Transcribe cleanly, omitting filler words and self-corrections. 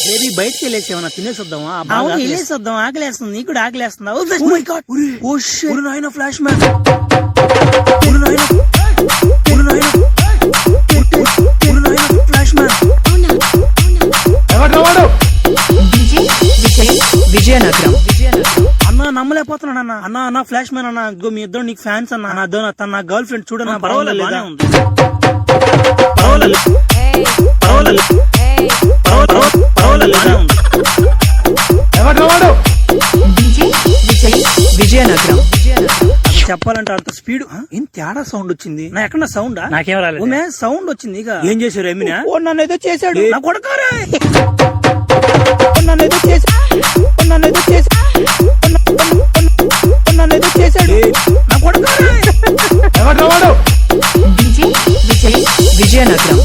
Baby బయటకి వెళ్ళేసి ఏమన్నా తినేసొద్దామా? వెళ్ళేసొద్దాం, ఆకలేస్తుంది. నీకు కూడా ఆకలేస్తుందా? Flash man flash man Vizianagaram. అన్నా నమ్మలేకపోతున్నాను అన్న. అన్న అన్న ఫ్లాష్ మ్యాన్ అన్న, మీ ఇద్దరు నీకు ఫ్యాన్స్ అన్న. తన నా గర్ల్ ఫ్రెండ్ చూడన్నా. పర్వాలేదు విజయనగరం. చెప్పాలంటే అంత స్పీడ్ ఏం తేడా సౌండ్ వచ్చింది. నా ఎక్కడ సౌండా? నాకేం రాలేదు. సౌండ్ వచ్చింది. ఇక ఏం చేశారు ఎమినా? నన్ను ఏదో చేశాడు. నా కొడకారే నన్ను ఏదో చేశాడు. నా కొడకారే విజయనగరం.